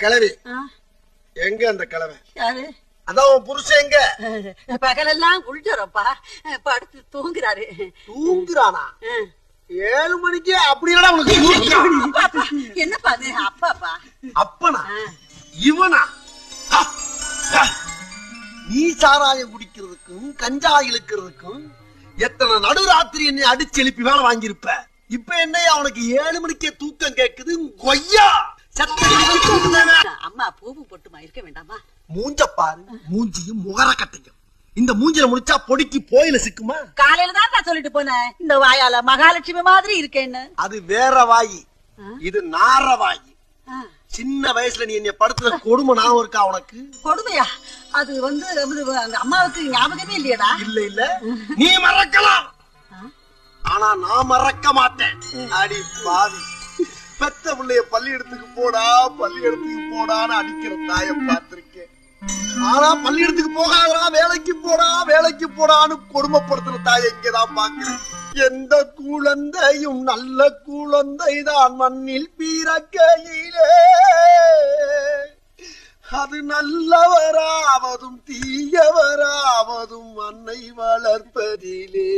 கிழவி எங்க அந்த கிழமை? யாரு? அதான் உன் புருஷன் எங்க? பகலெல்லாம் குளிச்சோரப்பா, படுத்து தூங்குறாரு. தூங்குறானா? 7 மணிக்கு அப்படி உனக்கு? என்னப்பா அது? அப்பாப்பா? அப்பனா? இவனா? நீ சாராயம் குடிக்கிறதுக்கும் கஞ்சா இழுக்கிறதுக்கும் எத்தனை நடுராத்திரி என்னை அடிச்சு எழுப்பி வேலை வாங்கியிருப்ப. இப்ப என்னையா அவனுக்கு 7 மணிக்கே தூக்கம் கேக்குது? கொய்யா அம்மா பூவும் பொட்டுமா இருக்க வேண்டாமா? மூஞ்ச பாரு, மூஞ்சியும் முகர கட்டையும். இந்த மூஞ்சில முடிச்சா பொடிக்கு போயில சிக்குமா? காலையில தான் நான் சொல்லிட்டு போனேன், இந்த வாயால மகாலட்சுமி மாதிரி இருக்கேன்னு. அது வேற வாயி, இது நார வாயி. சின்ன வயசுல நீ என்ன படுத்துற கொடுமை ஞாபகம் இருக்கா உனக்கு? கொடுமையா? அது அம்மாவுக்கு ஞாபகமே இல்லையடா. இல்ல இல்ல, நீ மறக்கலாம், ஆனா நான் மறக்க மாட்டேன். அடி பாவி, பெத்த பிள்ளைய பள்ளியிடத்துக்கு போடான்னு அடிக்கிற தாயை பார்த்திருக்கேன். ஆனா பள்ளியிடத்துக்கு போகாதா, வேலைக்கு போடான்னு கொடுமைப்படுத்துற தாயை இங்கதான் பாக்குறேன். எந்த குழந்தையும் நல்ல குழந்தைதான் மண்ணில் பிறக்கையிலே, அது நல்லவராவதும் தீயவராவதும் அன்னை வளர்ப்பதிலே.